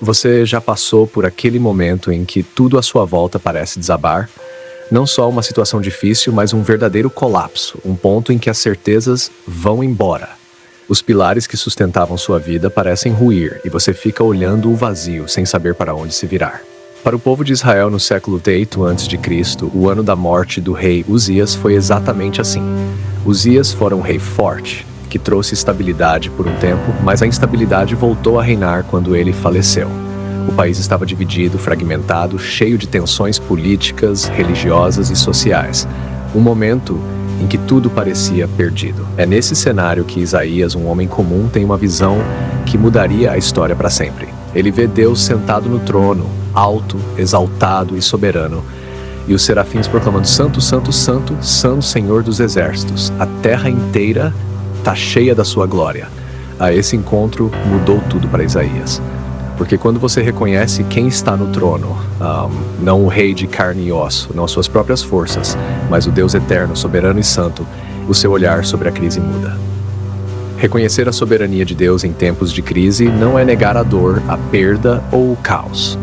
Você já passou por aquele momento em que tudo à sua volta parece desabar? Não só uma situação difícil, mas um verdadeiro colapso, um ponto em que as certezas vão embora. Os pilares que sustentavam sua vida parecem ruir e você fica olhando o vazio sem saber para onde se virar. Para o povo de Israel no século VIII a.C., o ano da morte do rei Uzias foi exatamente assim. Uzias fora um rei forte, que trouxe estabilidade por um tempo, mas a instabilidade voltou a reinar quando ele faleceu. O país estava dividido, fragmentado, cheio de tensões políticas, religiosas e sociais. Um momento em que tudo parecia perdido. É nesse cenário que Isaías, um homem comum, tem uma visão que mudaria a história para sempre. Ele vê Deus sentado no trono, alto, exaltado e soberano, e os serafins proclamando: Santo, Santo, Santo, Santo Senhor dos Exércitos. A terra inteira está cheia da sua glória. Esse encontro mudou tudo para Isaías. Porque quando você reconhece quem está no trono, não o rei de carne e osso, não suas próprias forças, mas o Deus eterno, soberano e santo, o seu olhar sobre a crise muda. Reconhecer a soberania de Deus em tempos de crise não é negar a dor, a perda ou o caos.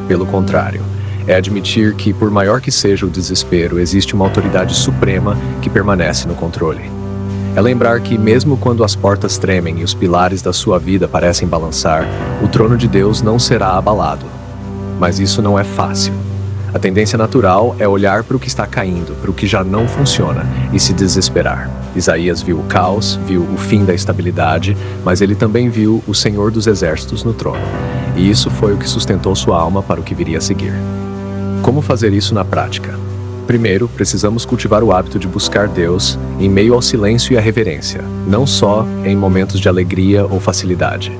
Pelo contrário, é admitir que, por maior que seja o desespero, existe uma autoridade suprema que permanece no controle. É lembrar que, mesmo quando as portas tremem e os pilares da sua vida parecem balançar, o trono de Deus não será abalado. Mas isso não é fácil. A tendência natural é olhar para o que está caindo, para o que já não funciona, e se desesperar. Isaías viu o caos, viu o fim da estabilidade, mas ele também viu o Senhor dos Exércitos no trono. E isso foi o que sustentou sua alma para o que viria a seguir. Como fazer isso na prática? Primeiro, precisamos cultivar o hábito de buscar Deus em meio ao silêncio e à reverência, não só em momentos de alegria ou facilidade.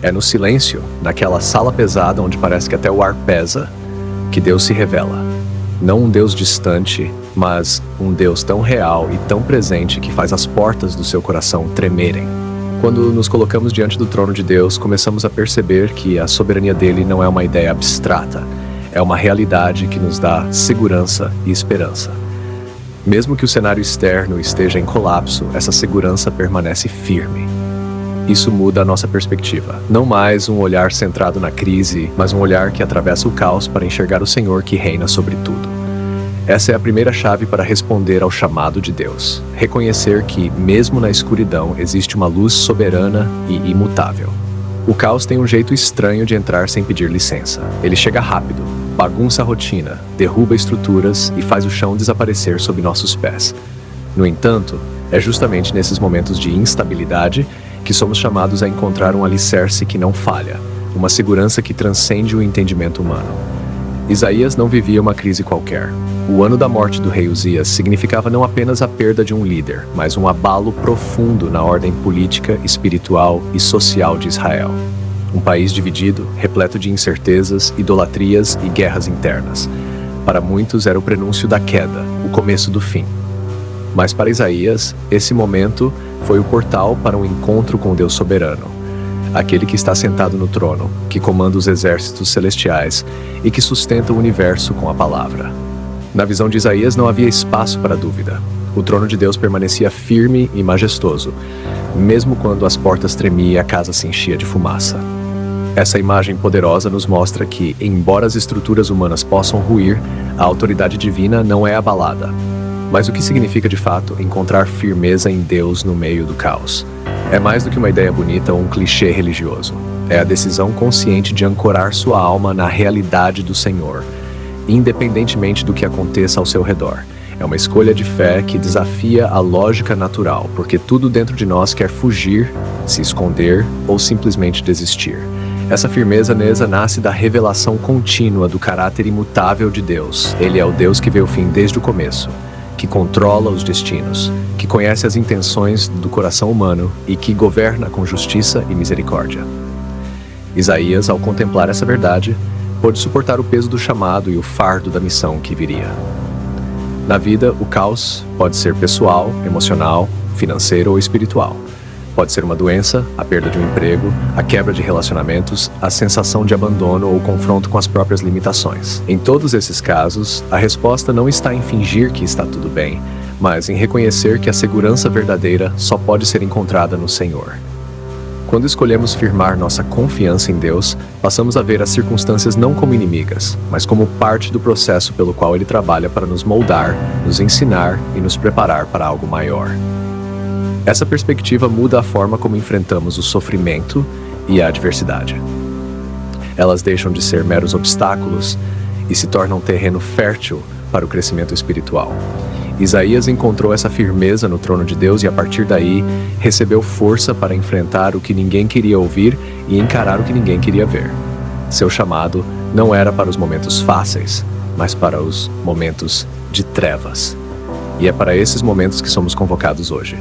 É no silêncio, naquela sala pesada onde parece que até o ar pesa, que Deus se revela. Não um Deus distante, mas um Deus tão real e tão presente que faz as portas do seu coração tremerem. Quando nos colocamos diante do trono de Deus, começamos a perceber que a soberania dele não é uma ideia abstrata. É uma realidade que nos dá segurança e esperança. Mesmo que o cenário externo esteja em colapso, essa segurança permanece firme. Isso muda a nossa perspectiva. Não mais um olhar centrado na crise, mas um olhar que atravessa o caos para enxergar o Senhor que reina sobre tudo. Essa é a primeira chave para responder ao chamado de Deus. Reconhecer que, mesmo na escuridão, existe uma luz soberana e imutável. O caos tem um jeito estranho de entrar sem pedir licença. Ele chega rápido, bagunça a rotina, derruba estruturas e faz o chão desaparecer sob nossos pés. No entanto, é justamente nesses momentos de instabilidade que somos chamados a encontrar um alicerce que não falha, uma segurança que transcende o entendimento humano. Isaías não vivia uma crise qualquer. O ano da morte do rei Uzias significava não apenas a perda de um líder, mas um abalo profundo na ordem política, espiritual e social de Israel. Um país dividido, repleto de incertezas, idolatrias e guerras internas. Para muitos era o prenúncio da queda, o começo do fim. Mas para Isaías, esse momento foi o portal para um encontro com o Deus soberano, aquele que está sentado no trono, que comanda os exércitos celestiais e que sustenta o universo com a palavra. Na visão de Isaías não havia espaço para dúvida. O trono de Deus permanecia firme e majestoso, mesmo quando as portas tremiam e a casa se enchia de fumaça. Essa imagem poderosa nos mostra que, embora as estruturas humanas possam ruir, a autoridade divina não é abalada. Mas o que significa de fato encontrar firmeza em Deus no meio do caos? É mais do que uma ideia bonita ou um clichê religioso. É a decisão consciente de ancorar sua alma na realidade do Senhor, independentemente do que aconteça ao seu redor. É uma escolha de fé que desafia a lógica natural, porque tudo dentro de nós quer fugir, se esconder ou simplesmente desistir. Essa firmeza nasce da revelação contínua do caráter imutável de Deus. Ele é o Deus que vê o fim desde o começo, que controla os destinos, que conhece as intenções do coração humano e que governa com justiça e misericórdia. Isaías, ao contemplar essa verdade, pôde suportar o peso do chamado e o fardo da missão que viria. Na vida, o caos pode ser pessoal, emocional, financeiro ou espiritual. Pode ser uma doença, a perda de um emprego, a quebra de relacionamentos, a sensação de abandono ou confronto com as próprias limitações. Em todos esses casos, a resposta não está em fingir que está tudo bem, mas em reconhecer que a segurança verdadeira só pode ser encontrada no Senhor. Quando escolhemos firmar nossa confiança em Deus, passamos a ver as circunstâncias não como inimigas, mas como parte do processo pelo qual Ele trabalha para nos moldar, nos ensinar e nos preparar para algo maior. Essa perspectiva muda a forma como enfrentamos o sofrimento e a adversidade. Elas deixam de ser meros obstáculos e se tornam terreno fértil para o crescimento espiritual. Isaías encontrou essa firmeza no trono de Deus e, a partir daí, recebeu força para enfrentar o que ninguém queria ouvir e encarar o que ninguém queria ver. Seu chamado não era para os momentos fáceis, mas para os momentos de trevas. E é para esses momentos que somos convocados hoje.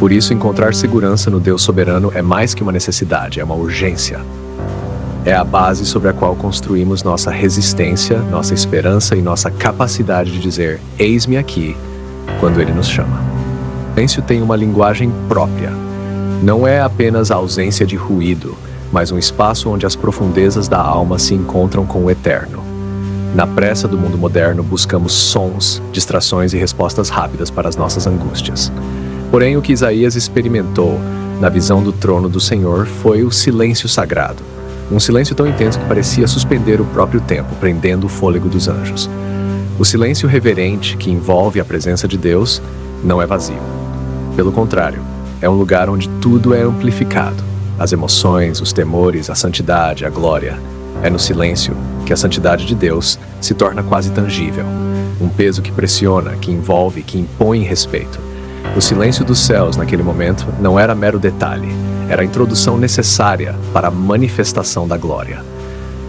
Por isso, encontrar segurança no Deus soberano é mais que uma necessidade, é uma urgência. É a base sobre a qual construímos nossa resistência, nossa esperança e nossa capacidade de dizer: eis-me aqui, quando Ele nos chama. O silêncio tem uma linguagem própria. Não é apenas a ausência de ruído, mas um espaço onde as profundezas da alma se encontram com o eterno. Na pressa do mundo moderno, buscamos sons, distrações e respostas rápidas para as nossas angústias. Porém, o que Isaías experimentou na visão do trono do Senhor foi o silêncio sagrado. Um silêncio tão intenso que parecia suspender o próprio tempo, prendendo o fôlego dos anjos. O silêncio reverente que envolve a presença de Deus não é vazio. Pelo contrário, é um lugar onde tudo é amplificado. As emoções, os temores, a santidade, a glória. É no silêncio que a santidade de Deus se torna quase tangível. Um peso que pressiona, que envolve, que impõe respeito. O silêncio dos céus naquele momento não era mero detalhe, era a introdução necessária para a manifestação da glória.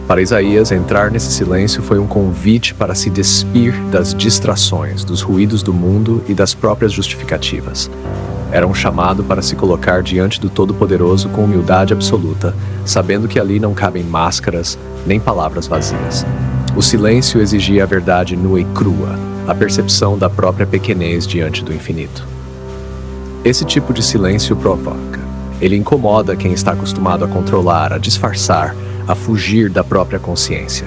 Para Isaías, entrar nesse silêncio foi um convite para se despir das distrações, dos ruídos do mundo e das próprias justificativas. Era um chamado para se colocar diante do Todo-Poderoso com humildade absoluta, sabendo que ali não cabem máscaras nem palavras vazias. O silêncio exigia a verdade nua e crua, a percepção da própria pequenez diante do infinito. Esse tipo de silêncio provoca. Ele incomoda quem está acostumado a controlar, a disfarçar, a fugir da própria consciência.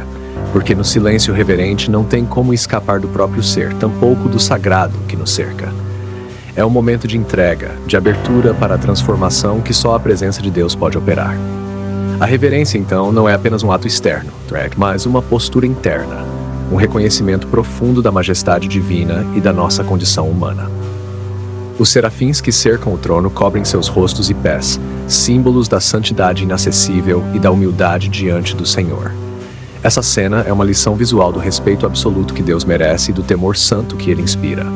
Porque no silêncio reverente não tem como escapar do próprio ser, tampouco do sagrado que nos cerca. É um momento de entrega, de abertura para a transformação que só a presença de Deus pode operar. A reverência, então, não é apenas um ato externo, mas uma postura interna, um reconhecimento profundo da majestade divina e da nossa condição humana. Os serafins que cercam o trono cobrem seus rostos e pés, símbolos da santidade inacessível e da humildade diante do Senhor. Essa cena é uma lição visual do respeito absoluto que Deus merece e do temor santo que Ele inspira.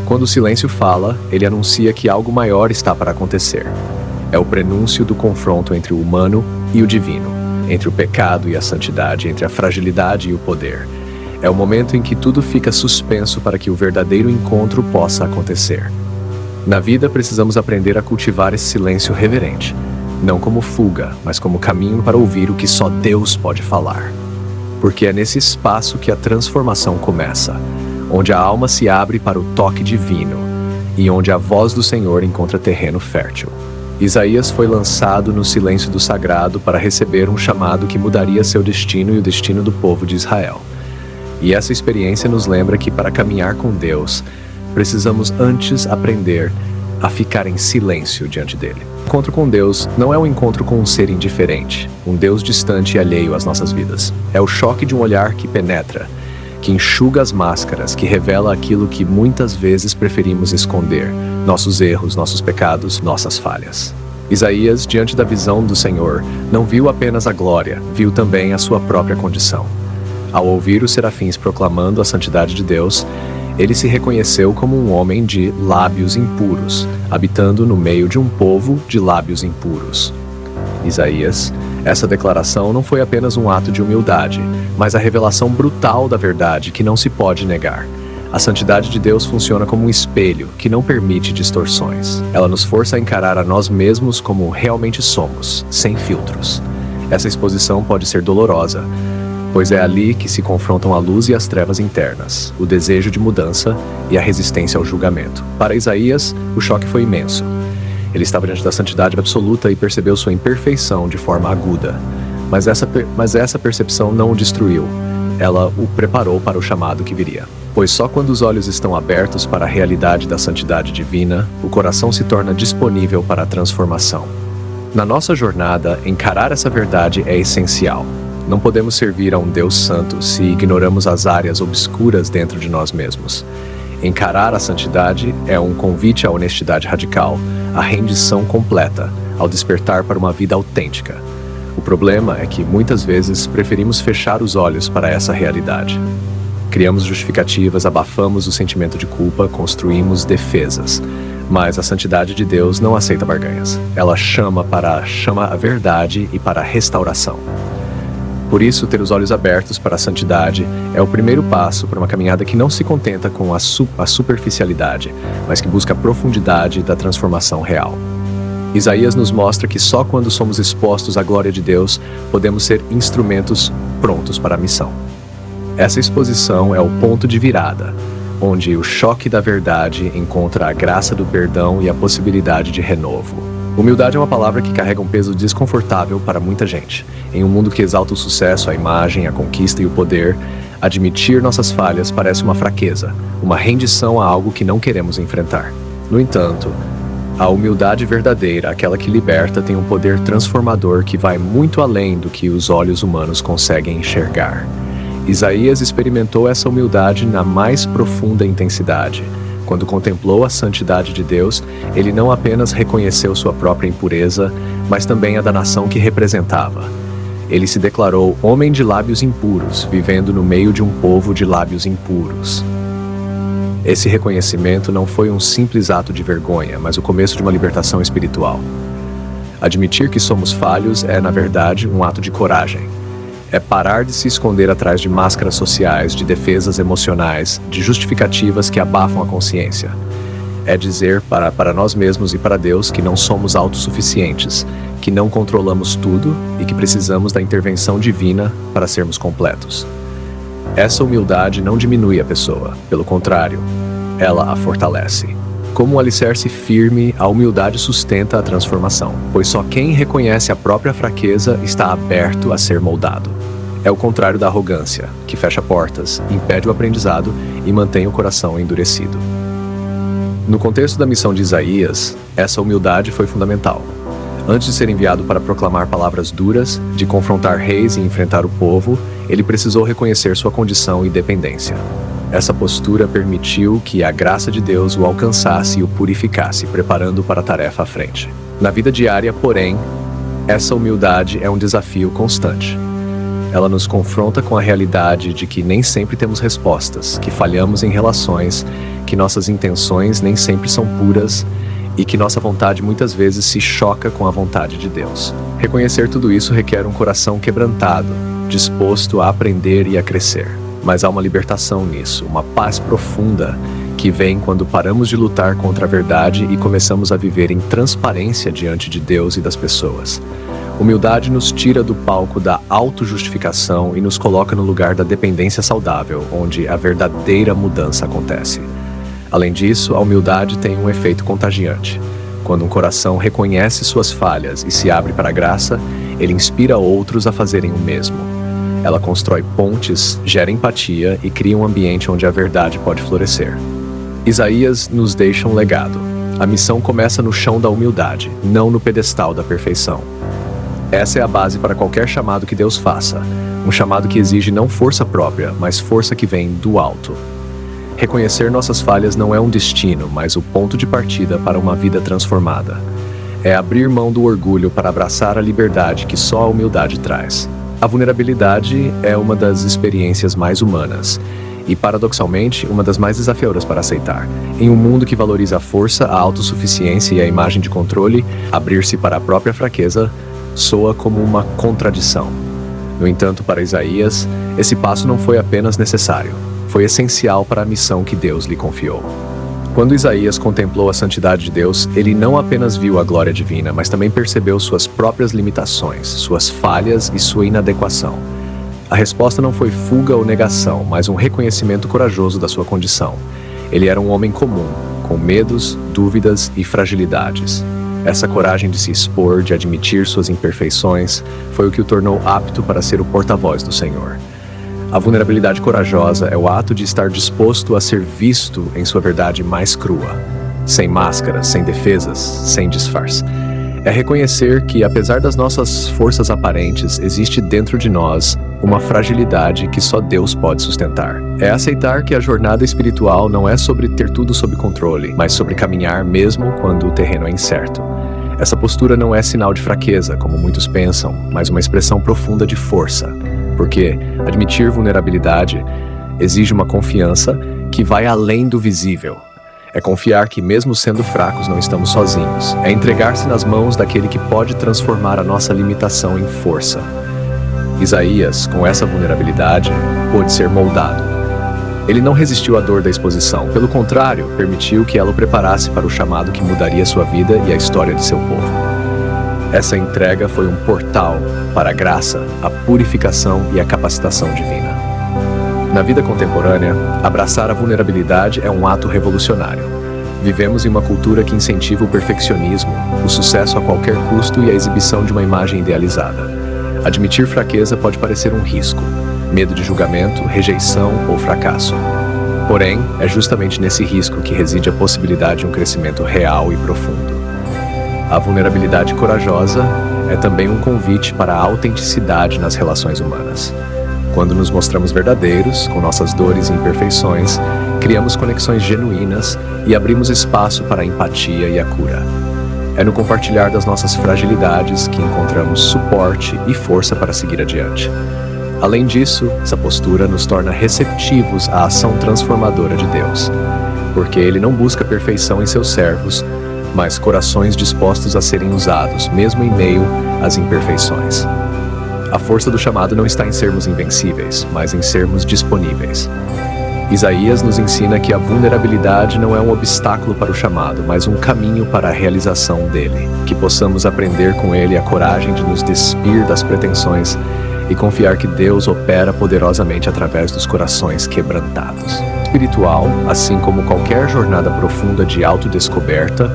Quando o silêncio fala, ele anuncia que algo maior está para acontecer. É o prenúncio do confronto entre o humano e o divino, entre o pecado e a santidade, entre a fragilidade e o poder. É o momento em que tudo fica suspenso para que o verdadeiro encontro possa acontecer. Na vida, precisamos aprender a cultivar esse silêncio reverente, não como fuga, mas como caminho para ouvir o que só Deus pode falar. Porque é nesse espaço que a transformação começa, onde a alma se abre para o toque divino e onde a voz do Senhor encontra terreno fértil. Isaías foi lançado no silêncio do sagrado para receber um chamado que mudaria seu destino e o destino do povo de Israel. E essa experiência nos lembra que para caminhar com Deus, precisamos antes aprender a ficar em silêncio diante dele. O encontro com Deus não é um encontro com um ser indiferente, um Deus distante e alheio às nossas vidas. É o choque de um olhar que penetra, que enxuga as máscaras, que revela aquilo que muitas vezes preferimos esconder, nossos erros, nossos pecados, nossas falhas. Isaías, diante da visão do Senhor, não viu apenas a glória, viu também a sua própria condição. Ao ouvir os serafins proclamando a santidade de Deus, ele se reconheceu como um homem de lábios impuros, habitando no meio de um povo de lábios impuros. Isaías, essa declaração não foi apenas um ato de humildade, mas a revelação brutal da verdade que não se pode negar. A santidade de Deus funciona como um espelho que não permite distorções. Ela nos força a encarar a nós mesmos como realmente somos, sem filtros. Essa exposição pode ser dolorosa, pois é ali que se confrontam a luz e as trevas internas, o desejo de mudança e a resistência ao julgamento. Para Isaías, o choque foi imenso. Ele estava diante da santidade absoluta e percebeu sua imperfeição de forma aguda. Mas essa percepção não o destruiu. Ela o preparou para o chamado que viria. Pois só quando os olhos estão abertos para a realidade da santidade divina, o coração se torna disponível para a transformação. Na nossa jornada, encarar essa verdade é essencial. Não podemos servir a um Deus santo se ignoramos as áreas obscuras dentro de nós mesmos. Encarar a santidade é um convite à honestidade radical, à rendição completa, ao despertar para uma vida autêntica. O problema é que, muitas vezes, preferimos fechar os olhos para essa realidade. Criamos justificativas, abafamos o sentimento de culpa, construímos defesas. Mas a santidade de Deus não aceita barganhas. Ela chama a verdade e para a restauração. Por isso, ter os olhos abertos para a santidade é o primeiro passo para uma caminhada que não se contenta com a superficialidade, mas que busca a profundidade da transformação real. Isaías nos mostra que só quando somos expostos à glória de Deus, podemos ser instrumentos prontos para a missão. Essa exposição é o ponto de virada, onde o choque da verdade encontra a graça do perdão e a possibilidade de renovo. Humildade é uma palavra que carrega um peso desconfortável para muita gente. Em um mundo que exalta o sucesso, a imagem, a conquista e o poder, admitir nossas falhas parece uma fraqueza, uma rendição a algo que não queremos enfrentar. No entanto, a humildade verdadeira, aquela que liberta, tem um poder transformador que vai muito além do que os olhos humanos conseguem enxergar. Isaías experimentou essa humildade na mais profunda intensidade. Quando contemplou a santidade de Deus, ele não apenas reconheceu sua própria impureza, mas também a da nação que representava. Ele se declarou homem de lábios impuros, vivendo no meio de um povo de lábios impuros. Esse reconhecimento não foi um simples ato de vergonha, mas o começo de uma libertação espiritual. Admitir que somos falhos é, na verdade, um ato de coragem. É parar de se esconder atrás de máscaras sociais, de defesas emocionais, de justificativas que abafam a consciência. É dizer para nós mesmos e para Deus que não somos autossuficientes, que não controlamos tudo e que precisamos da intervenção divina para sermos completos. Essa humildade não diminui a pessoa, pelo contrário, ela a fortalece. Como um alicerce firme, a humildade sustenta a transformação, pois só quem reconhece a própria fraqueza está aberto a ser moldado. É o contrário da arrogância, que fecha portas, impede o aprendizado e mantém o coração endurecido. No contexto da missão de Isaías, essa humildade foi fundamental. Antes de ser enviado para proclamar palavras duras, de confrontar reis e enfrentar o povo, ele precisou reconhecer sua condição e dependência. Essa postura permitiu que a graça de Deus o alcançasse e o purificasse, preparando-o para a tarefa à frente. Na vida diária, porém, essa humildade é um desafio constante. Ela nos confronta com a realidade de que nem sempre temos respostas, que falhamos em relações, que nossas intenções nem sempre são puras e que nossa vontade muitas vezes se choca com a vontade de Deus. Reconhecer tudo isso requer um coração quebrantado, disposto a aprender e a crescer. Mas há uma libertação nisso, uma paz profunda que vem quando paramos de lutar contra a verdade e começamos a viver em transparência diante de Deus e das pessoas. Humildade nos tira do palco da autojustificação e nos coloca no lugar da dependência saudável, onde a verdadeira mudança acontece. Além disso, a humildade tem um efeito contagiante. Quando um coração reconhece suas falhas e se abre para a graça, ele inspira outros a fazerem o mesmo. Ela constrói pontes, gera empatia e cria um ambiente onde a verdade pode florescer. Isaías nos deixa um legado. A missão começa no chão da humildade, não no pedestal da perfeição. Essa é a base para qualquer chamado que Deus faça. Um chamado que exige não força própria, mas força que vem do alto. Reconhecer nossas falhas não é um destino, mas o ponto de partida para uma vida transformada. É abrir mão do orgulho para abraçar a liberdade que só a humildade traz. A vulnerabilidade é uma das experiências mais humanas e, paradoxalmente, uma das mais desafiadoras para aceitar. Em um mundo que valoriza a força, a autossuficiência e a imagem de controle, abrir-se para a própria fraqueza soa como uma contradição. No entanto, para Isaías, esse passo não foi apenas necessário, foi essencial para a missão que Deus lhe confiou. Quando Isaías contemplou a santidade de Deus, ele não apenas viu a glória divina, mas também percebeu suas próprias limitações, suas falhas e sua inadequação. A resposta não foi fuga ou negação, mas um reconhecimento corajoso da sua condição. Ele era um homem comum, com medos, dúvidas e fragilidades. Essa coragem de se expor, de admitir suas imperfeições, foi o que o tornou apto para ser o porta-voz do Senhor. A vulnerabilidade corajosa é o ato de estar disposto a ser visto em sua verdade mais crua, sem máscaras, sem defesas, sem disfarce. É reconhecer que, apesar das nossas forças aparentes, existe dentro de nós uma fragilidade que só Deus pode sustentar. É aceitar que a jornada espiritual não é sobre ter tudo sob controle, mas sobre caminhar mesmo quando o terreno é incerto. Essa postura não é sinal de fraqueza, como muitos pensam, mas uma expressão profunda de força, porque admitir vulnerabilidade exige uma confiança que vai além do visível. É confiar que, mesmo sendo fracos, não estamos sozinhos. É entregar-se nas mãos daquele que pode transformar a nossa limitação em força. Isaías, com essa vulnerabilidade, pôde ser moldado. Ele não resistiu à dor da exposição, pelo contrário, permitiu que ela o preparasse para o chamado que mudaria sua vida e a história de seu povo. Essa entrega foi um portal para a graça, a purificação e a capacitação divina. Na vida contemporânea, abraçar a vulnerabilidade é um ato revolucionário. Vivemos em uma cultura que incentiva o perfeccionismo, o sucesso a qualquer custo e a exibição de uma imagem idealizada. Admitir fraqueza pode parecer um risco, medo de julgamento, rejeição ou fracasso. Porém, é justamente nesse risco que reside a possibilidade de um crescimento real e profundo. A vulnerabilidade corajosa é também um convite para a autenticidade nas relações humanas. Quando nos mostramos verdadeiros, com nossas dores e imperfeições, criamos conexões genuínas e abrimos espaço para a empatia e a cura. É no compartilhar das nossas fragilidades que encontramos suporte e força para seguir adiante. Além disso, essa postura nos torna receptivos à ação transformadora de Deus, porque Ele não busca perfeição em seus servos, mas corações dispostos a serem usados, mesmo em meio às imperfeições. A força do chamado não está em sermos invencíveis, mas em sermos disponíveis. Isaías nos ensina que a vulnerabilidade não é um obstáculo para o chamado, mas um caminho para a realização dele. Que possamos aprender com ele a coragem de nos despir das pretensões e confiar que Deus opera poderosamente através dos corações quebrantados. Espiritual, assim como qualquer jornada profunda de autodescoberta,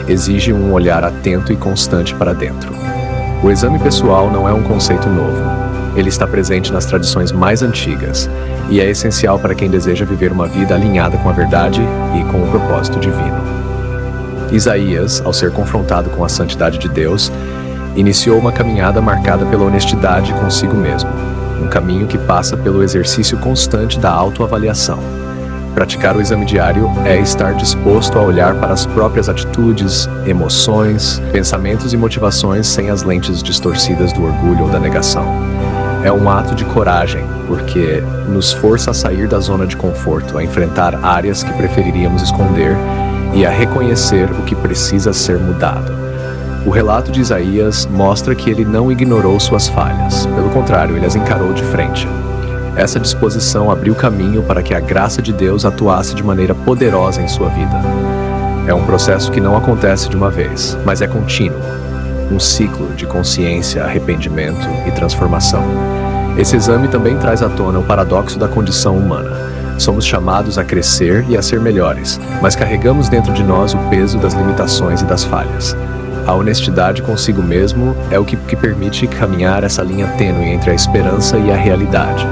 exige um olhar atento e constante para dentro. O exame pessoal não é um conceito novo. Ele está presente nas tradições mais antigas e é essencial para quem deseja viver uma vida alinhada com a verdade e com o propósito divino. Isaías, ao ser confrontado com a santidade de Deus, iniciou uma caminhada marcada pela honestidade consigo mesmo, um caminho que passa pelo exercício constante da autoavaliação. Praticar o exame diário é estar disposto a olhar para as próprias atitudes, emoções, pensamentos e motivações sem as lentes distorcidas do orgulho ou da negação. É um ato de coragem, porque nos força a sair da zona de conforto, a enfrentar áreas que preferiríamos esconder e a reconhecer o que precisa ser mudado. O relato de Isaías mostra que ele não ignorou suas falhas, pelo contrário, ele as encarou de frente. Essa disposição abriu caminho para que a graça de Deus atuasse de maneira poderosa em sua vida. É um processo que não acontece de uma vez, mas é contínuo. Um ciclo de consciência, arrependimento e transformação. Esse exame também traz à tona o paradoxo da condição humana. Somos chamados a crescer e a ser melhores, mas carregamos dentro de nós o peso das limitações e das falhas. A honestidade consigo mesmo é o que permite caminhar essa linha tênue entre a esperança e a realidade,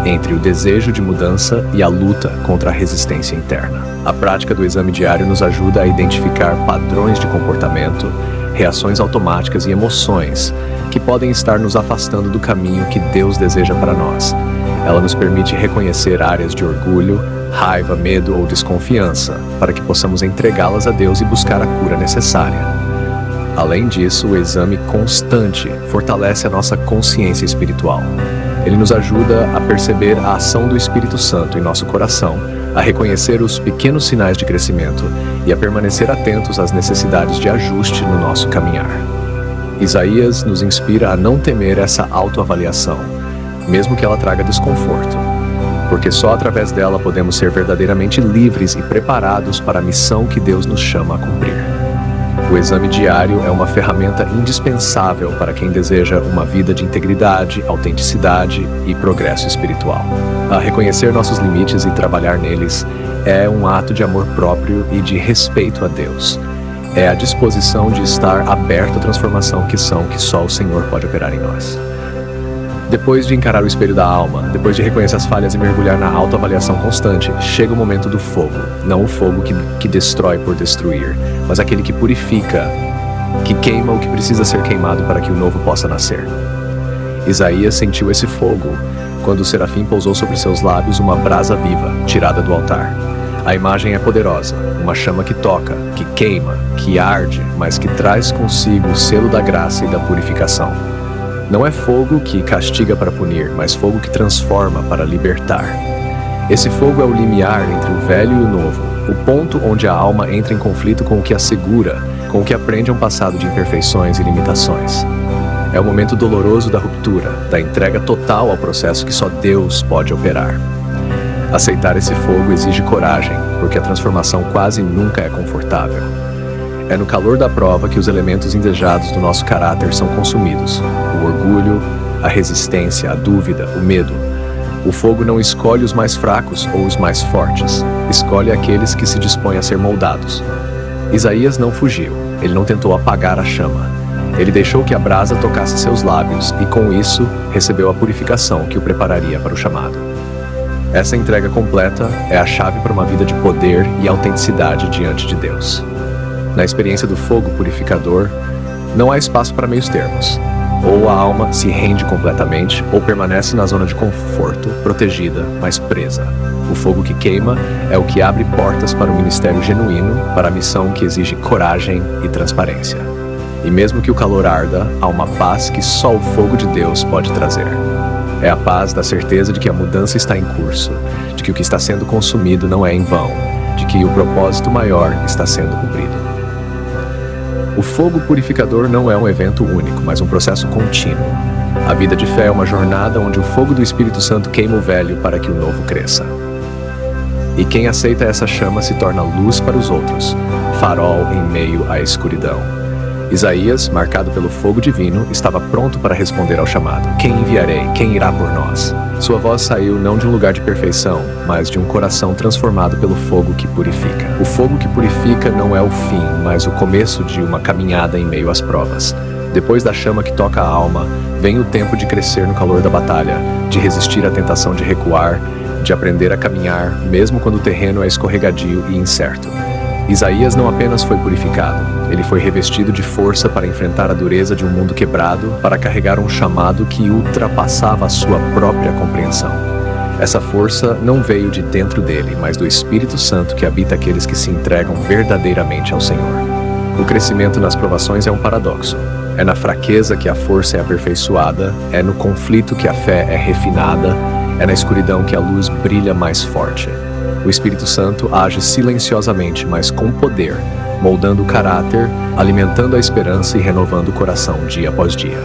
entre o desejo de mudança e a luta contra a resistência interna. A prática do exame diário nos ajuda a identificar padrões de comportamento, reações automáticas e emoções que podem estar nos afastando do caminho que Deus deseja para nós. Ela nos permite reconhecer áreas de orgulho, raiva, medo ou desconfiança, para que possamos entregá-las a Deus e buscar a cura necessária. Além disso, o exame constante fortalece a nossa consciência espiritual. Ele nos ajuda a perceber a ação do Espírito Santo em nosso coração, a reconhecer os pequenos sinais de crescimento e a permanecer atentos às necessidades de ajuste no nosso caminhar. Isaías nos inspira a não temer essa autoavaliação, mesmo que ela traga desconforto, porque só através dela podemos ser verdadeiramente livres e preparados para a missão que Deus nos chama a cumprir. O exame diário é uma ferramenta indispensável para quem deseja uma vida de integridade, autenticidade e progresso espiritual. A reconhecer nossos limites e trabalhar neles é um ato de amor próprio e de respeito a Deus. É a disposição de estar aberto à transformação que só o Senhor pode operar em nós. Depois de encarar o espelho da alma, depois de reconhecer as falhas e mergulhar na autoavaliação constante, chega o momento do fogo. Não o fogo que destrói por destruir, mas aquele que purifica que queima o que precisa ser queimado para que o novo possa nascer. Isaías sentiu esse fogo quando o serafim pousou sobre seus lábios uma brasa viva, tirada do altar. A imagem é poderosa, uma chama que toca, que queima, que arde, mas que traz consigo o selo da graça e da purificação. Não é fogo que castiga para punir, mas fogo que transforma para libertar. Esse fogo é o limiar entre o velho e o novo, o ponto onde a alma entra em conflito com o que a segura, com o que aprende um passado de imperfeições e limitações. É o momento doloroso da ruptura, da entrega total ao processo que só Deus pode operar. Aceitar esse fogo exige coragem, porque a transformação quase nunca é confortável. É no calor da prova que os elementos indesejados do nosso caráter são consumidos: o orgulho, a resistência, a dúvida, o medo. O fogo não escolhe os mais fracos ou os mais fortes, escolhe aqueles que se dispõem a ser moldados. Isaías não fugiu, ele não tentou apagar a chama. Ele deixou que a brasa tocasse seus lábios e, com isso, recebeu a purificação que o prepararia para o chamado. Essa entrega completa é a chave para uma vida de poder e autenticidade diante de Deus. Na experiência do fogo purificador, não há espaço para meios termos. Ou a alma se rende completamente, ou permanece na zona de conforto, protegida, mas presa. O fogo que queima é o que abre portas para o ministério genuíno, para a missão que exige coragem e transparência. E mesmo que o calor arda, há uma paz que só o fogo de Deus pode trazer. É a paz da certeza de que a mudança está em curso, de que o que está sendo consumido não é em vão, de que o propósito maior está sendo cumprido. O fogo purificador não é um evento único, mas um processo contínuo. A vida de fé é uma jornada onde o fogo do Espírito Santo queima o velho para que o novo cresça. E quem aceita essa chama se torna luz para os outros, farol em meio à escuridão. Isaías, marcado pelo fogo divino, estava pronto para responder ao chamado: quem enviarei? Quem irá por nós? Sua voz saiu não de um lugar de perfeição, mas de um coração transformado pelo fogo que purifica. O fogo que purifica não é o fim, mas o começo de uma caminhada em meio às provas. Depois da chama que toca a alma, vem o tempo de crescer no calor da batalha, de resistir à tentação de recuar, de aprender a caminhar, mesmo quando o terreno é escorregadio e incerto. Isaías não apenas foi purificado, ele foi revestido de força para enfrentar a dureza de um mundo quebrado, para carregar um chamado que ultrapassava a sua própria compreensão. Essa força não veio de dentro dele, mas do Espírito Santo que habita aqueles que se entregam verdadeiramente ao Senhor. O crescimento nas provações é um paradoxo. É na fraqueza que a força é aperfeiçoada, é no conflito que a fé é refinada, é na escuridão que a luz brilha mais forte. O Espírito Santo age silenciosamente, mas com poder, moldando o caráter, alimentando a esperança e renovando o coração dia após dia.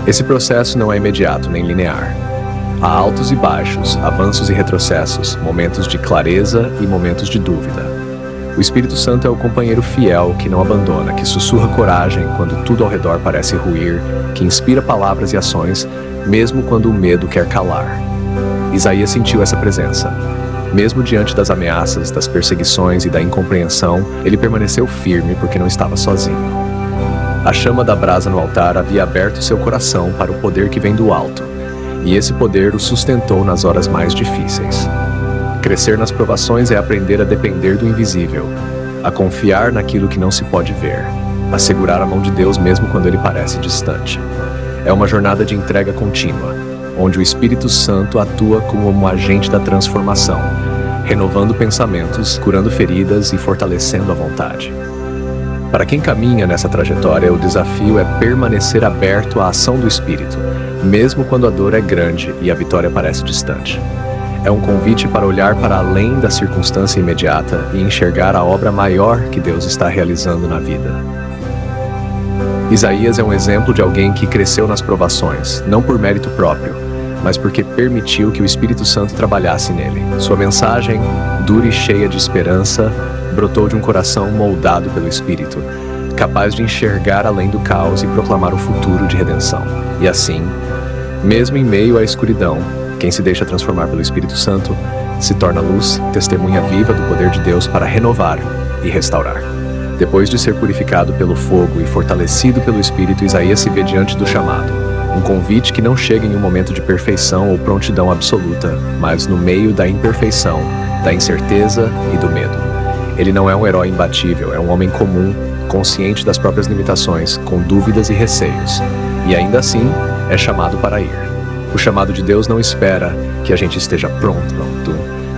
Esse processo não é imediato nem linear. Há altos e baixos, avanços e retrocessos, momentos de clareza e momentos de dúvida. O Espírito Santo é o companheiro fiel que não abandona, que sussurra coragem quando tudo ao redor parece ruir, que inspira palavras e ações, mesmo quando o medo quer calar. Isaías sentiu essa presença. Mesmo diante das ameaças, das perseguições e da incompreensão, ele permaneceu firme porque não estava sozinho. A chama da brasa no altar havia aberto seu coração para o poder que vem do alto, e esse poder o sustentou nas horas mais difíceis. Crescer nas provações é aprender a depender do invisível, a confiar naquilo que não se pode ver, a segurar a mão de Deus mesmo quando ele parece distante. É uma jornada de entrega contínua, onde o Espírito Santo atua como um agente da transformação, renovando pensamentos, curando feridas e fortalecendo a vontade. Para quem caminha nessa trajetória, o desafio é permanecer aberto à ação do Espírito, mesmo quando a dor é grande e a vitória parece distante. É um convite para olhar para além da circunstância imediata e enxergar a obra maior que Deus está realizando na vida. Isaías é um exemplo de alguém que cresceu nas provações, não por mérito próprio, mas porque permitiu que o Espírito Santo trabalhasse nele. Sua mensagem, dura e cheia de esperança, brotou de um coração moldado pelo Espírito, capaz de enxergar além do caos e proclamar o futuro de redenção. E assim, mesmo em meio à escuridão, quem se deixa transformar pelo Espírito Santo se torna luz, testemunha viva do poder de Deus para renovar e restaurar. Depois de ser purificado pelo fogo e fortalecido pelo Espírito, Isaías se vê diante do chamado. Um convite que não chega em um momento de perfeição ou prontidão absoluta, mas no meio da imperfeição, da incerteza e do medo. Ele não é um herói imbatível, é um homem comum, consciente das próprias limitações, com dúvidas e receios, e ainda assim é chamado para ir. O chamado de Deus não espera que a gente esteja pronto,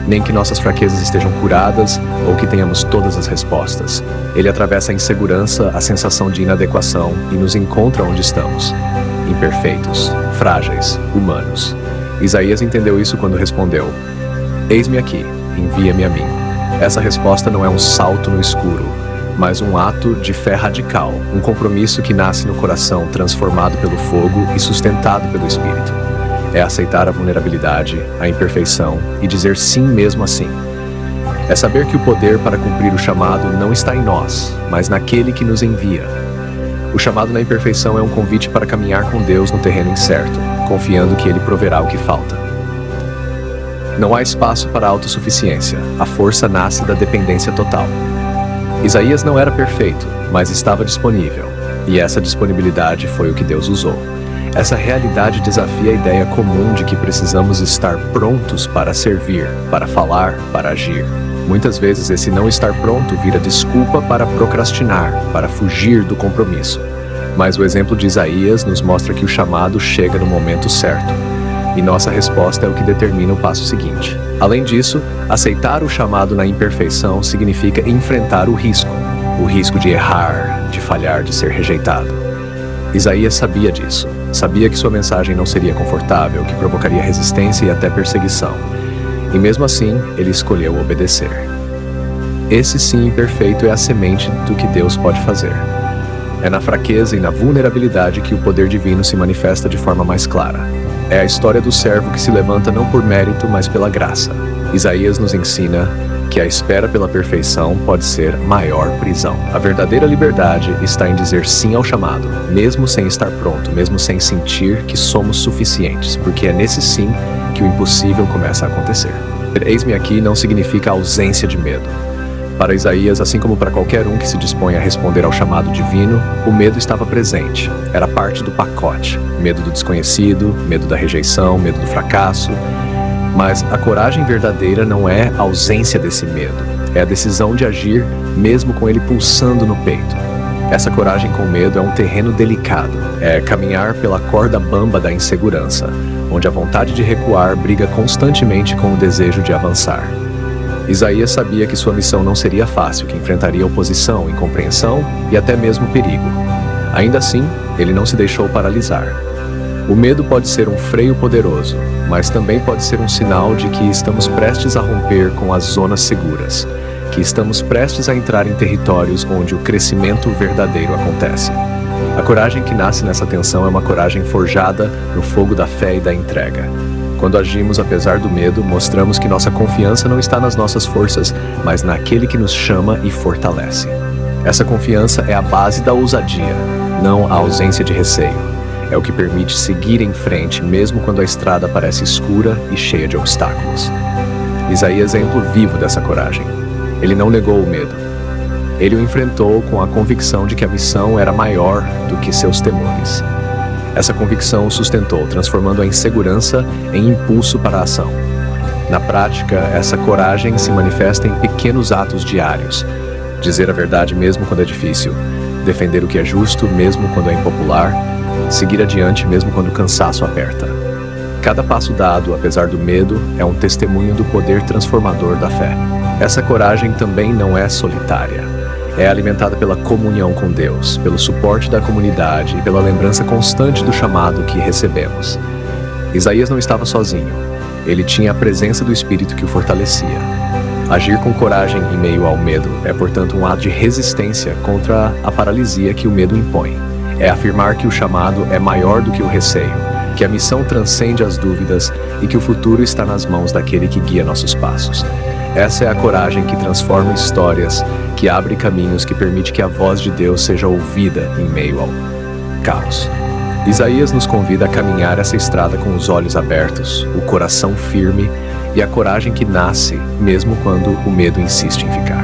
nem que nossas fraquezas estejam curadas ou que tenhamos todas as respostas. Ele atravessa a insegurança, a sensação de inadequação e nos encontra onde estamos, imperfeitos, frágeis, humanos. Isaías entendeu isso quando respondeu: "Eis-me aqui, envia-me a mim." Essa resposta não é um salto no escuro, mas um ato de fé radical, um compromisso que nasce no coração transformado pelo fogo e sustentado pelo Espírito. É aceitar a vulnerabilidade, a imperfeição e dizer sim mesmo assim. É saber que o poder para cumprir o chamado não está em nós, mas naquele que nos envia. O chamado na imperfeição é um convite para caminhar com Deus no terreno incerto, confiando que Ele proverá o que falta. Não há espaço para a autossuficiência, a força nasce da dependência total. Isaías não era perfeito, mas estava disponível, e essa disponibilidade foi o que Deus usou. Essa realidade desafia a ideia comum de que precisamos estar prontos para servir, para falar, para agir. Muitas vezes esse não estar pronto vira desculpa para procrastinar, para fugir do compromisso. Mas o exemplo de Isaías nos mostra que o chamado chega no momento certo, e nossa resposta é o que determina o passo seguinte. Além disso, aceitar o chamado na imperfeição significa enfrentar o risco de errar, de falhar, de ser rejeitado. Isaías sabia disso. Sabia que sua mensagem não seria confortável, que provocaria resistência e até perseguição. E mesmo assim, ele escolheu obedecer. Esse sim imperfeito é a semente do que Deus pode fazer. É na fraqueza e na vulnerabilidade que o poder divino se manifesta de forma mais clara. É a história do servo que se levanta não por mérito, mas pela graça. Isaías nos ensina que a espera pela perfeição pode ser maior prisão. A verdadeira liberdade está em dizer sim ao chamado, mesmo sem estar pronto, mesmo sem sentir que somos suficientes, porque é nesse sim que o impossível começa a acontecer. Eis-me aqui não significa ausência de medo. Para Isaías, assim como para qualquer um que se dispõe a responder ao chamado divino, o medo estava presente, era parte do pacote. Medo do desconhecido, medo da rejeição, medo do fracasso. Mas a coragem verdadeira não é a ausência desse medo, é a decisão de agir mesmo com ele pulsando no peito. Essa coragem com medo é um terreno delicado, é caminhar pela corda bamba da insegurança, onde a vontade de recuar briga constantemente com o desejo de avançar. Isaías sabia que sua missão não seria fácil, que enfrentaria oposição, incompreensão e até mesmo perigo. Ainda assim, ele não se deixou paralisar. O medo pode ser um freio poderoso, mas também pode ser um sinal de que estamos prestes a romper com as zonas seguras, que estamos prestes a entrar em territórios onde o crescimento verdadeiro acontece. A coragem que nasce nessa tensão é uma coragem forjada no fogo da fé e da entrega. Quando agimos apesar do medo, mostramos que nossa confiança não está nas nossas forças, mas naquele que nos chama e fortalece. Essa confiança é a base da ousadia, não a ausência de receio. É o que permite seguir em frente mesmo quando a estrada parece escura e cheia de obstáculos. Isaías é exemplo vivo dessa coragem. Ele não negou o medo. Ele o enfrentou com a convicção de que a missão era maior do que seus temores. Essa convicção o sustentou, transformando a insegurança em impulso para a ação. Na prática, essa coragem se manifesta em pequenos atos diários. Dizer a verdade mesmo quando é difícil, defender o que é justo mesmo quando é impopular, seguir adiante mesmo quando o cansaço aperta. Cada passo dado, apesar do medo, é um testemunho do poder transformador da fé. Essa coragem também não é solitária. É alimentada pela comunhão com Deus, pelo suporte da comunidade e pela lembrança constante do chamado que recebemos. Isaías não estava sozinho. Ele tinha a presença do Espírito que o fortalecia. Agir com coragem em meio ao medo é, portanto, um ato de resistência contra a paralisia que o medo impõe. É afirmar que o chamado é maior do que o receio, que a missão transcende as dúvidas e que o futuro está nas mãos daquele que guia nossos passos. Essa é a coragem que transforma histórias, que abre caminhos, que permite que a voz de Deus seja ouvida em meio ao caos. Isaías nos convida a caminhar essa estrada com os olhos abertos, o coração firme e a coragem que nasce mesmo quando o medo insiste em ficar.